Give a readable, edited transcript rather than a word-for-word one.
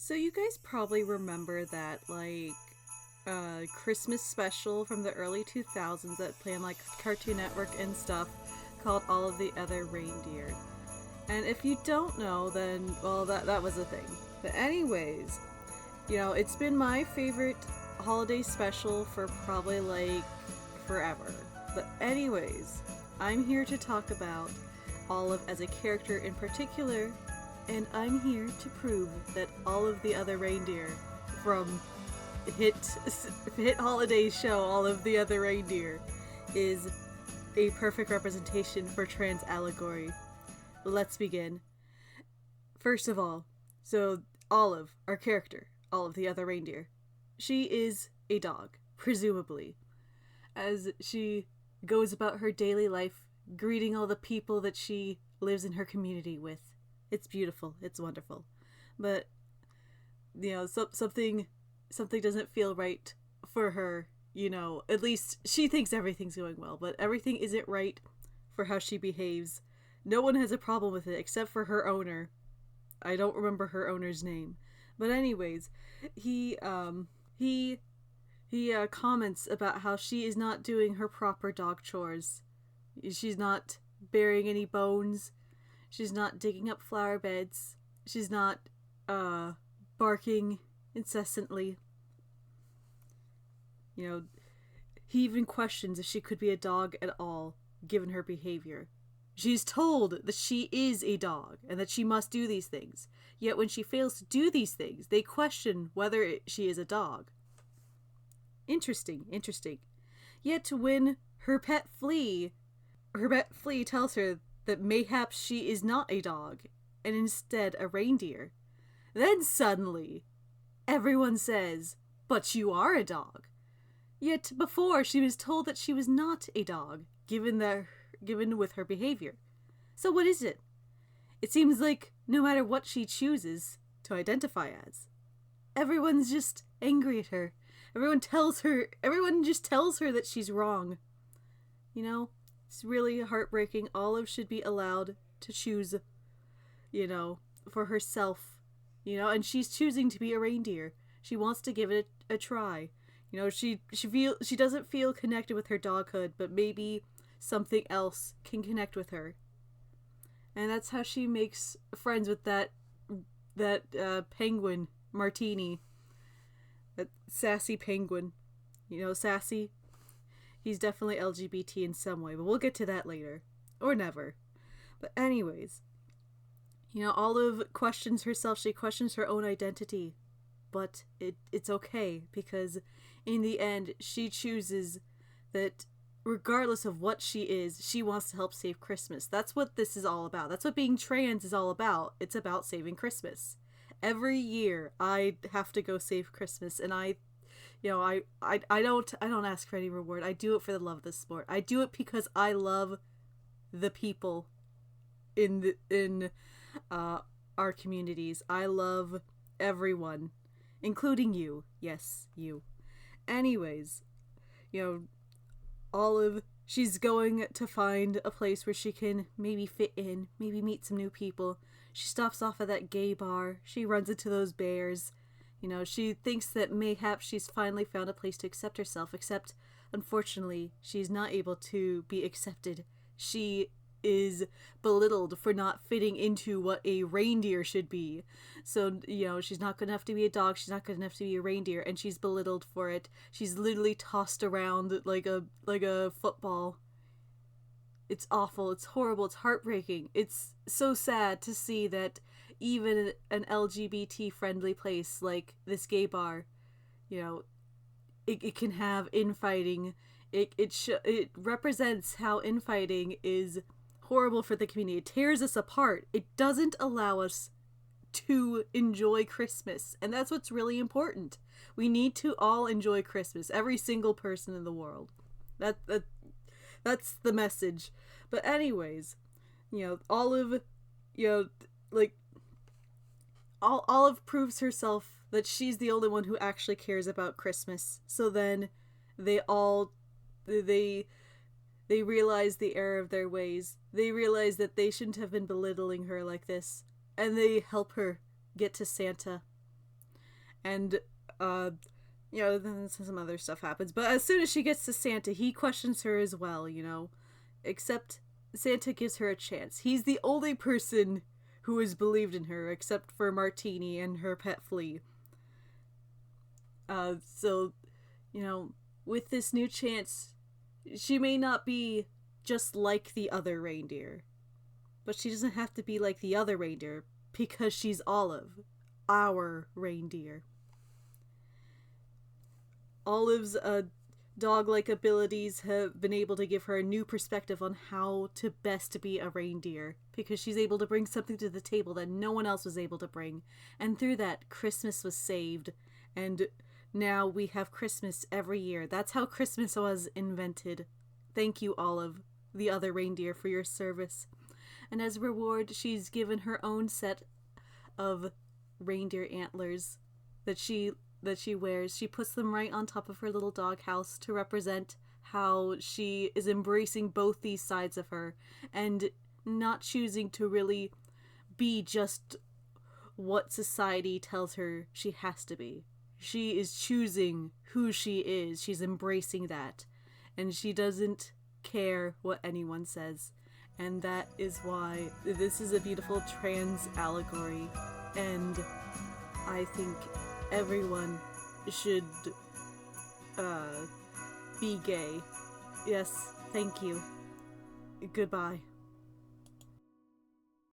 So you guys probably remember that Christmas special from the early 2000s that played on like Cartoon Network and stuff called All of the Other Reindeer. And if you don't know, then well that was a thing. But anyways, it's been my favorite holiday special for probably like forever. But anyways, I'm here to talk about Olive as a character in particular, and I'm here to prove that all of the other reindeer from hit hit holiday show All of the Other Reindeer is a perfect representation for trans allegory. Let's begin. First of all, so Olive, our character, all of the other reindeer, she is a dog, presumably, as she goes about her daily life greeting all the people that she lives in her community with. It's beautiful. It's wonderful. But something doesn't feel right for her. At least she thinks everything's going well, but everything isn't right for how she behaves. No one has a problem with it except for her owner. I don't remember her owner's name. But anyways, he comments about how she is not doing her proper dog chores. She's not burying any bones. She's not digging up flower beds. She's not barking incessantly. He even questions if she could be a dog at all, given her behavior. She's told that she is a dog and that she must do these things. Yet when she fails to do these things, they question whether she is a dog. Interesting. Yet when her pet flea tells her that mayhaps she is not a dog, and instead a reindeer, then suddenly everyone says, "But you are a dog." Yet before she was told that she was not a dog, given with her behavior. So what is it? It seems like no matter what she chooses to identify as, everyone's just angry at her. Everyone just tells her that she's wrong. It's really heartbreaking. Olive should be allowed to choose, for herself, and she's choosing to be a reindeer. She wants to give it a try. She doesn't feel connected with her doghood, but maybe something else can connect with her. And that's how she makes friends with that penguin, Martini. That sassy penguin. Sassy. He's definitely LGBT in some way, but we'll get to that later. Or never. But anyways, Olive questions herself. She questions her own identity. But it's okay, because in the end, she chooses that regardless of what she is, she wants to help save Christmas. That's what this is all about. That's what being trans is all about. It's about saving Christmas. Every year, I have to go save Christmas, and I don't ask for any reward. I do it for the love of the sport. I do it because I love the people in our communities. I love everyone, including you. Yes, you. Anyways, Olive, she's going to find a place where she can maybe fit in, maybe meet some new people. She stops off at that gay bar. She runs into those bears. She thinks that mayhaps she's finally found a place to accept herself, except, unfortunately, she's not able to be accepted. She is belittled for not fitting into what a reindeer should be. So, she's not good enough to be a dog, she's not good enough to be a reindeer, and she's belittled for it. She's literally tossed around like a football. It's awful, it's horrible, it's heartbreaking. It's so sad to see that even an LGBT friendly place like this gay bar, it can have infighting. It represents how infighting is horrible for the community. It tears us apart. It doesn't allow us to enjoy Christmas, and that's what's really important. We need to all enjoy Christmas, every single person in the world. That's the message. But anyways, Olive, Olive proves herself that she's the only one who actually cares about Christmas. So then they realize the error of their ways. They realize that they shouldn't have been belittling her like this. And they help her get to Santa. And, then some other stuff happens. But as soon as she gets to Santa, he questions her as well, Except Santa gives her a chance. He's the only person who has believed in her, except for Martini and her pet flea. So, with this new chance, she may not be just like the other reindeer. But she doesn't have to be like the other reindeer, because she's Olive, our reindeer. Olive's dog-like abilities have been able to give her a new perspective on how to best be a reindeer, because she's able to bring something to the table that no one else was able to bring. And through that, Christmas was saved, and now we have Christmas every year. That's how Christmas was invented. Thank you, Olive, the other reindeer, for your service. And as a reward, she's given her own set of reindeer antlers that she wears. She puts them right on top of her little doghouse to represent how she is embracing both these sides of her and not choosing to really be just what society tells her she has to be. She is choosing who she is. She's embracing that. And she doesn't care what anyone says. And that is why this is a beautiful trans allegory. And I think everyone should be gay. Yes, thank you. Goodbye.